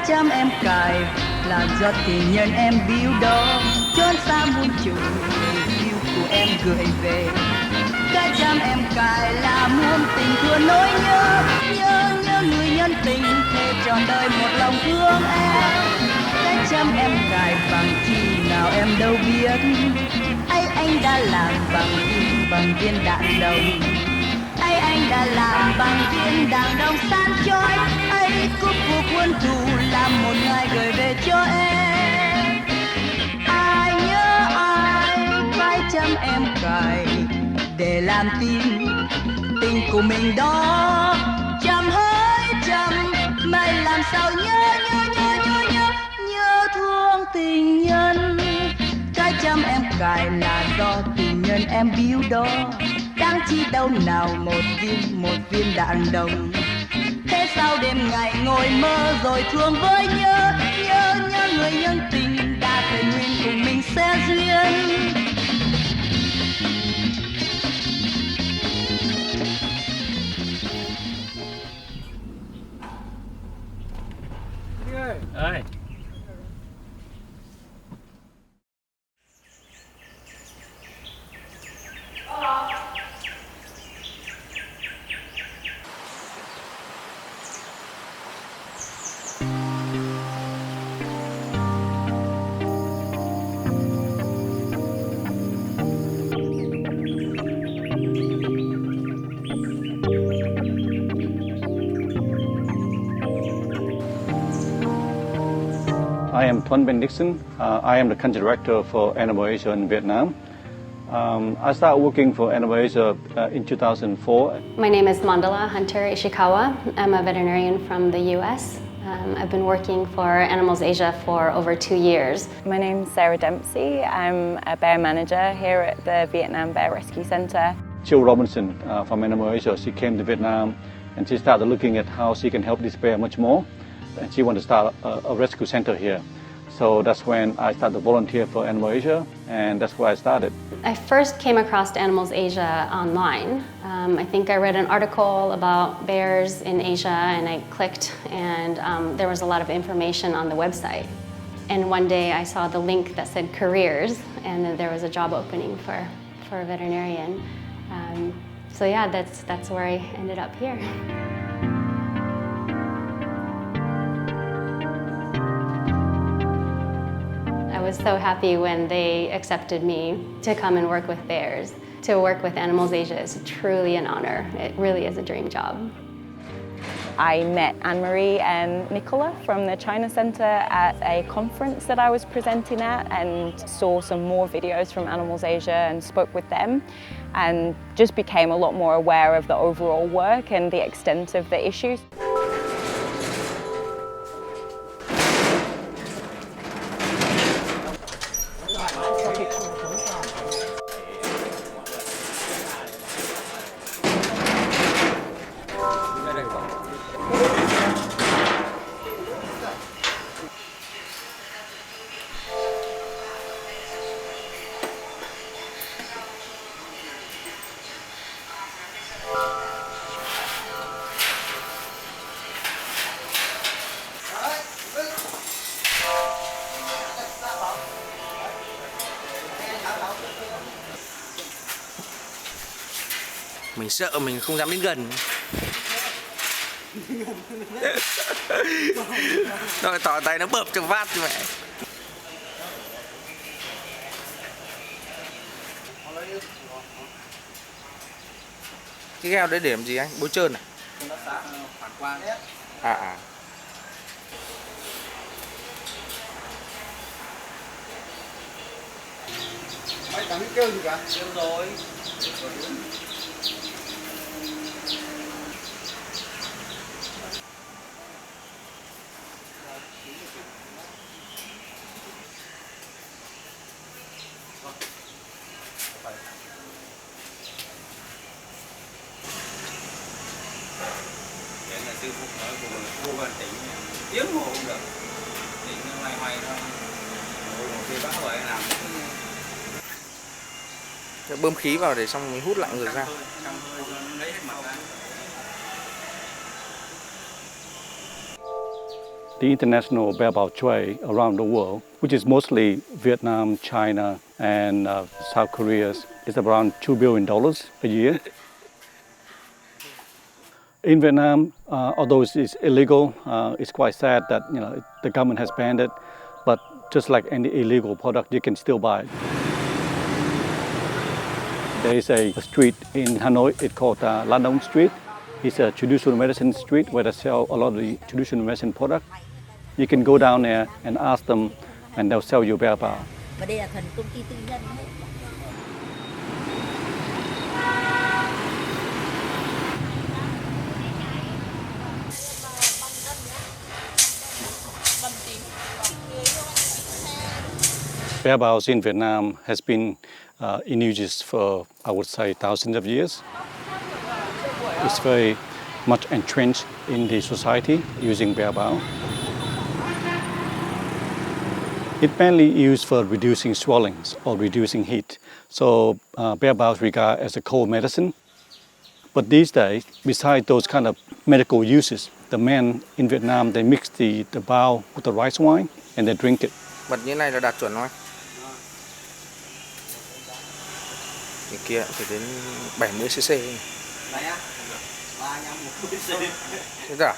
chăm em cài là giọt tình nhân em biếu đó, chốn xa muôn trùng yêu của em gửi về. Cái chăm em cài là muôn tình thương nỗi nhớ, nhớ người nhân tình thề trọn đời một lòng thương em. Cái chăm em cài bằng chi nào em đâu biết, ấy anh đã làm bằng viên đạn đồng. Anh đã làm bằng viên đạn đồng san chói, ấy cúp của quân thù làm một ngày gửi về cho em. Ai nhớ ai phải chăm em cài để làm tin tình của mình đó. Chăm hỡi chăm mày làm sao nhớ thương tình nhân. Cái chăm em cài là do tình nhân em biếu đó, đáng chi đâu nào một viên đạn đồng. Thế sao đêm ngày ngồi mơ rồi thương với nhớ người nhân tình đã thề nguyện cùng mình sẽ duyên. Ơi. I am Tuan Ben Dixon. I am the country director for Animalsasia in Vietnam. I started working for Animalsasia in 2004. My name is Mandala Hunter Ishikawa. I'm a veterinarian from the U.S. I've been working for Animalsasia for over 2 years. My name's Sarah Dempsey. I'm a bear manager here at the Vietnam Bear Rescue Centre. Jill Robinson from Animalsasia, she came to Vietnam and she started looking at how she can help this bear much more. And she wanted to start a rescue center here. So that's when I started to volunteer for Animalsasia, and that's where I started. I first came across Animalsasia online. I think I read an article about bears in Asia, and I clicked, and there was a lot of information on the website. And one day I saw the link that said careers, and then there was a job opening for a veterinarian. So yeah, that's where I ended up here. I was so happy when they accepted me to come and work with bears. To work with Animalsasia is truly an honor. It really is a dream job. I met Anne-Marie and Nicola from the China Centre at a conference that I was presenting at, and saw some more videos from Animalsasia and spoke with them, and just became a lot more aware of the overall work and the extent of the issues. Mình sợ mình không dám đến gần. Rồi tỏ tay nó bợp cho phát cho mẹ. Cái gheo đấy để làm gì anh? Bôi trơn à? Nó phản quang đấy. À. Anh chẳng biết kêu gì cả. Kêu rồi. Sư phụ nói vô quan tỉnh tiếng hồ không được, tỉnh nó hoay thôi, một khi bão vậy làm bơm khí vào để xong mình hút lại ngược ra. the international bear trade around the world, which is mostly Vietnam, China, and South Korea, is around $2 billion a year. In Vietnam, although it's illegal, it's quite sad that the government has banned it. But just like any illegal product, you can still buy it. There is a street in Hanoi. It's called La Dong Street. It's a traditional medicine street where they sell a lot of the traditional medicine products. You can go down there and ask them, and they'll sell you bear bao. Và đây là thần công ty tư nhân. Bear baos in Vietnam has been in use for, I would say, thousands of years. It's very much entrenched in the society using bear bao. It's mainly used for reducing swellings or reducing heat. So bear bao is regarded as a cold medicine. But these days, besides those kind of medical uses, the men in Vietnam, they mix the bao with the rice wine and they drink it. Mật như này là đạt chuẩn thôi. Cái kia phải đến 70 cc. Thế à?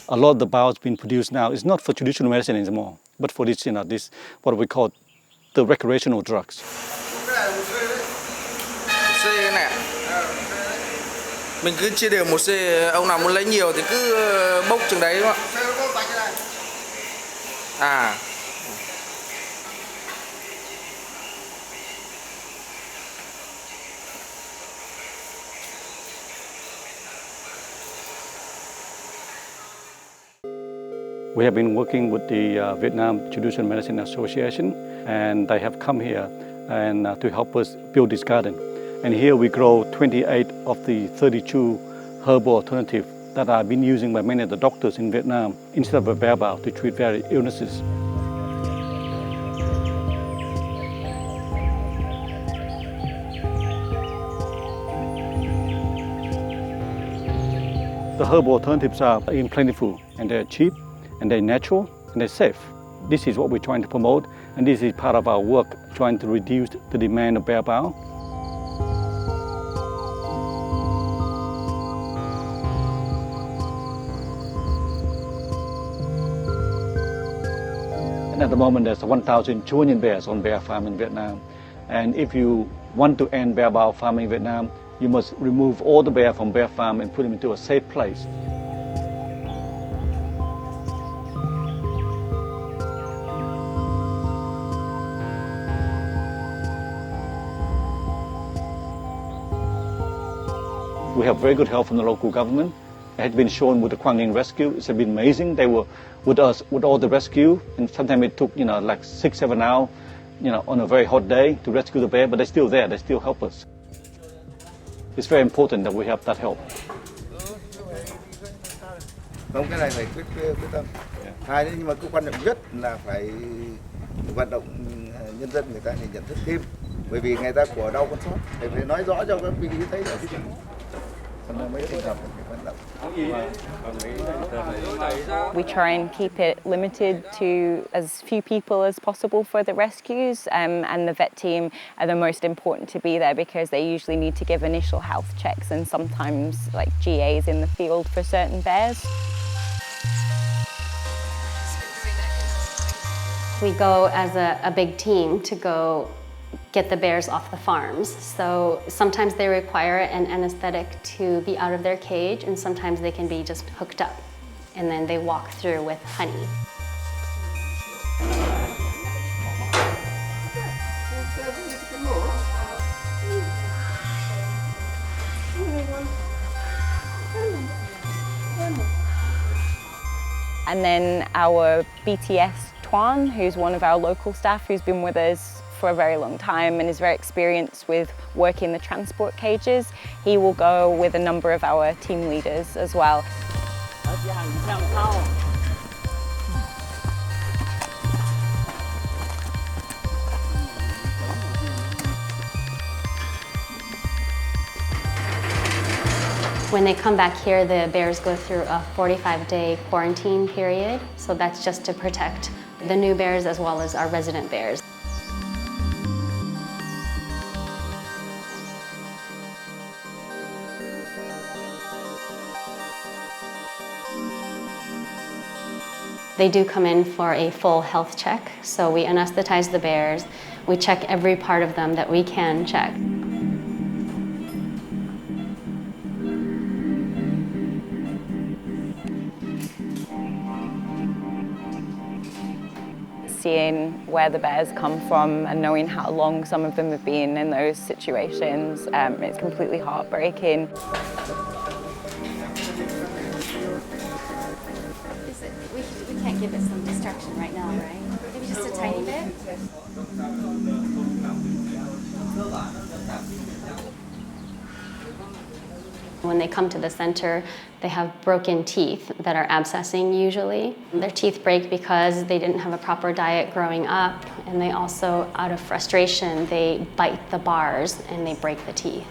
A lot of the bao being produced now is not for traditional medicine anymore, but for this, this what we call the recreational drugs. C này. Mình cứ chia đều 1 C, ông nào muốn lấy nhiều thì cứ bốc chừng đấy đúng không ạ? À. We have been working with the Vietnam Traditional Medicine Association, and they have come here and to help us build this garden. And here we grow 28 of the 32 herbal alternatives that are being used by many of the doctors in Vietnam instead of a bear bao to treat various illnesses. The herbal alternatives are plentiful and they're cheap and they're natural and they're safe. This is what we're trying to promote, and this is part of our work trying to reduce the demand of bear bao. And at the moment there's 1,200 bears on bear farm in Vietnam. And if you want to end bear bao farming in Vietnam, you must remove all the bear from bear farm and put them into a safe place. We have very good help from the local government. It has been shown with the Quang Ninh rescue. It's been amazing. They were with us with all the rescue, and sometimes it took like 6-7 hours, on a very hot day to rescue the bear. But they're still there. They still help us. It's very important that we have that help. Không, cái này phải quyết tâm. Hai nữa, nhưng mà cái quan trọng nhất là phải vận động nhân dân người ta để nhận thức thêm, bởi vì người ta của đau con sót, phải nói rõ cho các binh sĩ thấy là cái We try and keep it limited to as few people as possible for the rescues, and the vet team are the most important to be there because they usually need to give initial health checks and sometimes like GAs in the field for certain bears. We go as a big team to go get the bears off the farms. So sometimes they require an anesthetic to be out of their cage, and sometimes they can be just hooked up, and then they walk through with honey. And then our BTS Tuan, who's one of our local staff who's been with us for a very long time and is very experienced with working the transport cages. He will go with a number of our team leaders as well. When they come back here, the bears go through a 45-day quarantine period. So that's just to protect the new bears as well as our resident bears. They do come in for a full health check. So we anesthetize the bears. We check every part of them that we can check. Seeing where the bears come from and knowing how long some of them have been in those situations, it's completely heartbreaking. We can't give it some destruction right now, right? Maybe just a tiny bit? When they come to the center, they have broken teeth that are abscessing usually. Their teeth break because they didn't have a proper diet growing up, and they also, out of frustration, they bite the bars and they break the teeth.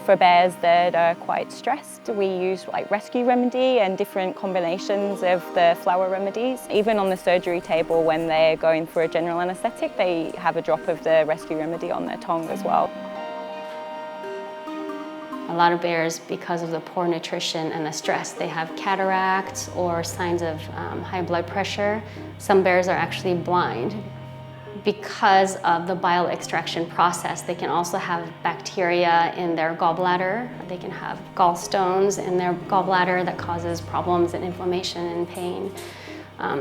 For bears that are quite stressed, we use like rescue remedy and different combinations of the flower remedies. Even on the surgery table, when they're going for a general anaesthetic, they have a drop of the rescue remedy on their tongue as well. A lot of bears, because of the poor nutrition and the stress, they have cataracts or signs of high blood pressure. Some bears are actually blind. Because of the bile extraction process, they can also have bacteria in their gallbladder. They can have gallstones in their gallbladder that causes problems and inflammation and pain.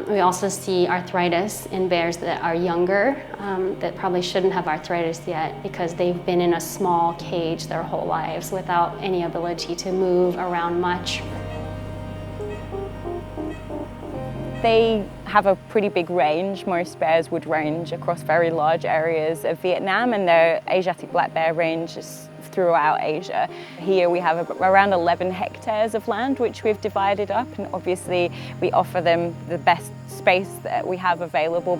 We also see arthritis in bears that are younger, that probably shouldn't have arthritis yet because they've been in a small cage their whole lives without any ability to move around much. They have a pretty big range. Most bears would range across very large areas of Vietnam, and their Asiatic black bear range is throughout Asia. Here we have around 11 hectares of land which we've divided up, and obviously we offer them the best space that we have available.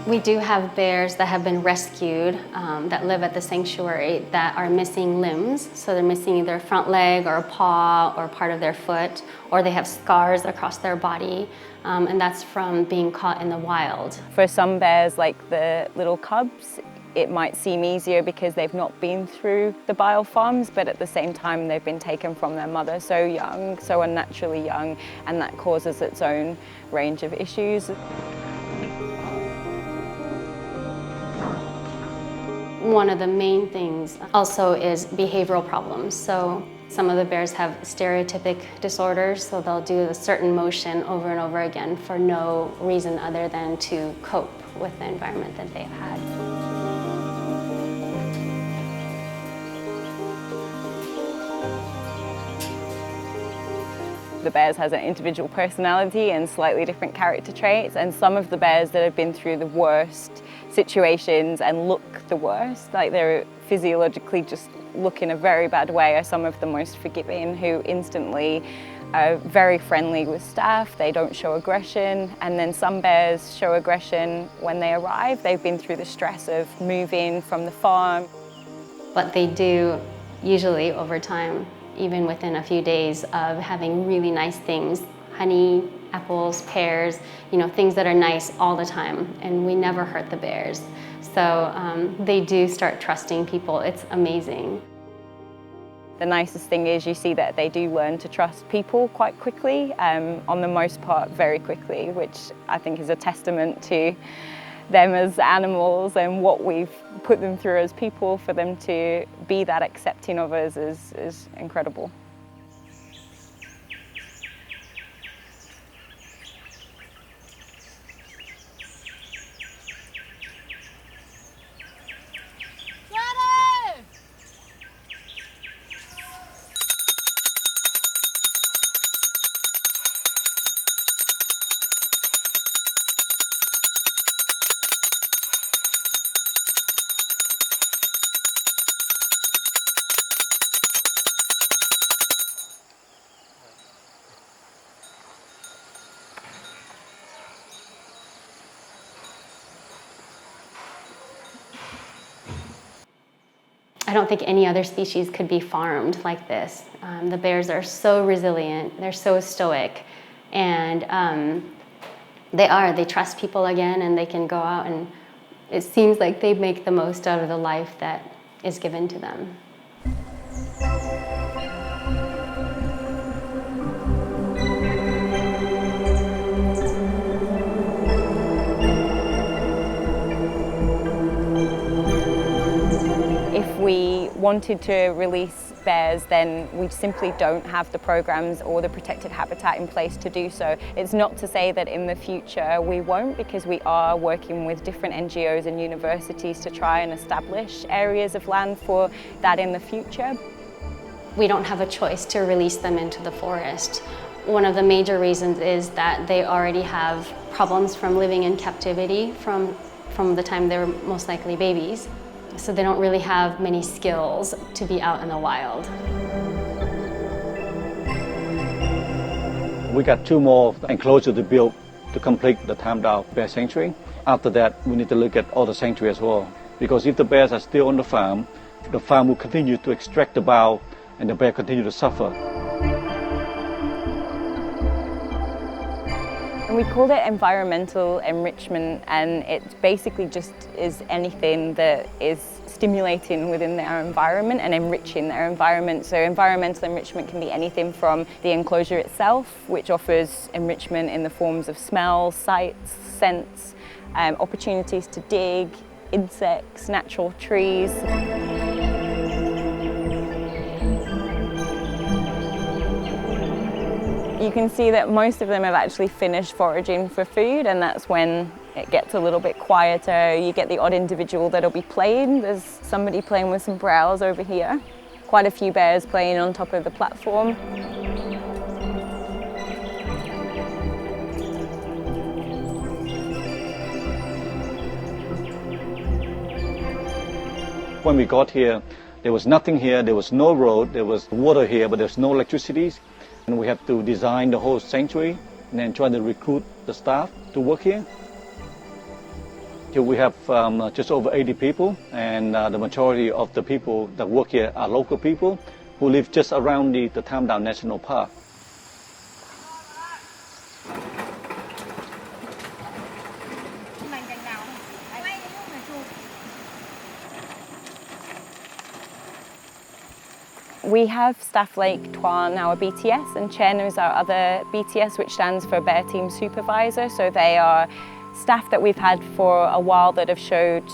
We do have bears that have been rescued that live at the sanctuary that are missing limbs. So they're missing either a front leg or a paw or part of their foot, or they have scars across their body. And that's from being caught in the wild. For some bears, like the little cubs, it might seem easier because they've not been through the bile farms, but at the same time they've been taken from their mother so young, so unnaturally young, and that causes its own range of issues. One of the main things also is behavioral problems. So some of the bears have stereotypic disorders, so they'll do a certain motion over and over again for no reason other than to cope with the environment that they've had. The bears has an individual personality and slightly different character traits, and some of the bears that have been through the worst situations and look the worst, like they're physiologically just look in a very bad way, are some of the most forgiving, who instantly are very friendly with staff. They don't show aggression, and then some bears show aggression when they arrive. They've been through the stress of moving from the farm. But they do usually over time, even within a few days of having really nice things, honey, apples, pears, things that are nice all the time, and we never hurt the bears. So they do start trusting people. It's amazing. The nicest thing is you see that they do learn to trust people quite quickly, on the most part very quickly, which I think is a testament to them as animals and what we've put them through as people. For them to be that accepting of us is incredible. don't think any other species could be farmed like this. The bears are so resilient, they're so stoic, and they trust people again, and they can go out, and it seems like they make the most out of the life that is given to them. If we wanted to release bears, then we simply don't have the programs or the protected habitat in place to do so. It's not to say that in the future we won't, because we are working with different NGOs and universities to try and establish areas of land for that in the future. We don't have a choice to release them into the forest. One of the major reasons is that they already have problems from living in captivity from the time they were most likely babies. So they don't really have many skills to be out in the wild. We got 2 more enclosures to build to complete the Tamdao Bear Sanctuary. After that, we need to look at all the sanctuary as well. Because if the bears are still on the farm will continue to extract the bile, and the bear continue to suffer. And we called it environmental enrichment, and it basically just is anything that is stimulating within their environment and enriching their environment. So environmental enrichment can be anything from the enclosure itself, which offers enrichment in the forms of smells, sights, scents, opportunities to dig, insects, natural trees. You can see that most of them have actually finished foraging for food, and that's when it gets a little bit quieter. You get the odd individual that'll be playing. There's somebody playing with some browse over here. Quite a few bears playing on top of the platform. When we got here, there was nothing here, there was no road, there was water here, but there's no electricity. And we have to design the whole sanctuary and then try to recruit the staff to work here. Here we have just over 80 people, and the majority of the people that work here are local people who live just around the Tamdao National Park. We have staff like Tuan, our BTS, and Chen, who's our other BTS, which stands for Bear Team Supervisor. So they are staff that we've had for a while that have showed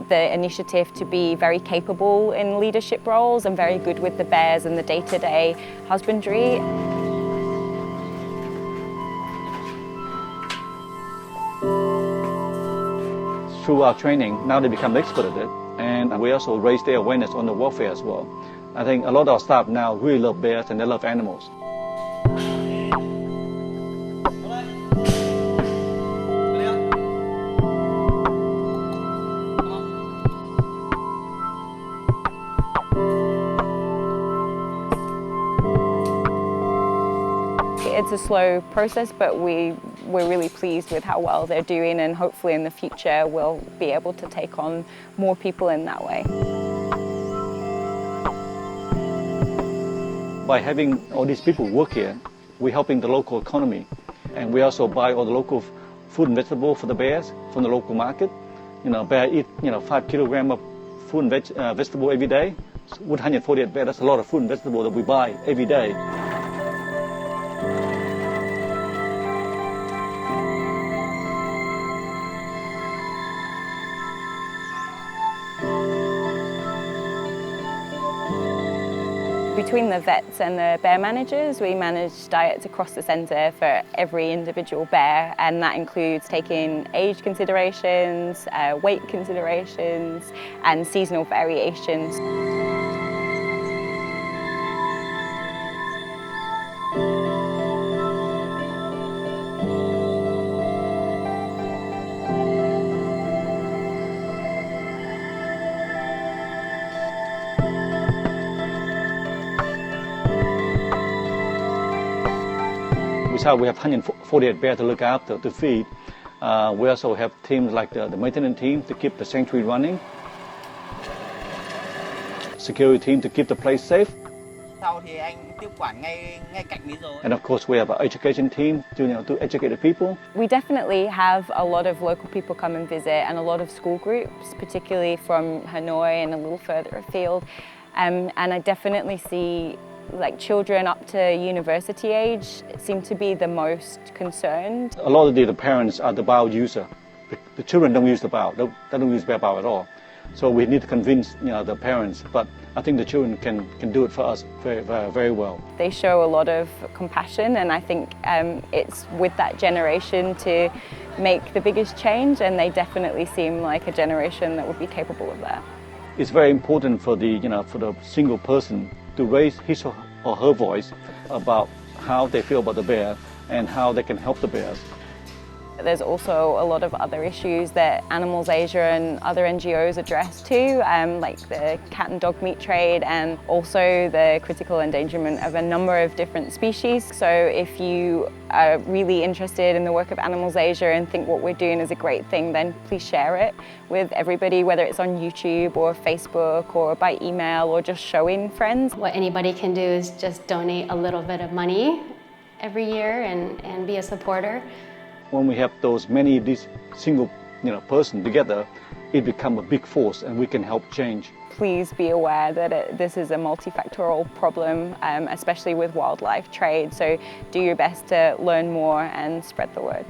the initiative to be very capable in leadership roles and very good with the bears and the day-to-day husbandry. Through our training, now they become expert at it, and we also raise their awareness on the welfare as well. I think a lot of our staff now really love bears and they love animals. It's a slow process, but we're really pleased with how well they're doing, and hopefully in the future we'll be able to take on more people in that way. By having all these people work here, we're helping the local economy. And we also buy all the local food and vegetable for the bears from the local market. You know, bear eat 5 kilograms of food and vegetable every day. With 148 bears, that's a lot of food and vegetable that we buy every day. Between the vets and the bear managers, we manage diets across the centre for every individual bear, and that includes taking age considerations, weight considerations, and seasonal variations. Besides, we have 148 bears to look after, to feed. We also have teams like the maintenance team to keep the sanctuary running. security team to keep the place safe. Sau thì anh tiếp quản ngay cạnh đấy rồi. And of course, we have an education team to educate the people. We definitely have a lot of local people come and visit and a lot of school groups, particularly from Hanoi and a little further afield. And I definitely see like children up to university age seem to be the most concerned. A lot of the parents are the bile user. The children don't use the bile. They don't use bile at all. So we need to convince the parents, but I think the children can do it for us very well. They show a lot of compassion, and I think it's with that generation to make the biggest change, and they definitely seem like a generation that would be capable of that. It's very important for the single person to raise his or her voice about how they feel about the bear and how they can help the bears. There's also a lot of other issues that Animalsasia and other NGOs address too, like the cat and dog meat trade and also the critical endangerment of a number of different species. So if you are really interested in the work of Animalsasia and think what we're doing is a great thing, then please share it with everybody, whether it's on YouTube or Facebook or by email or just showing friends. What anybody can do is just donate a little bit of money every year and be a supporter. When we have these single person together, it becomes a big force and we can help change. Please be aware that this is a multifactorial problem, especially with wildlife trade. So do your best to learn more and spread the word.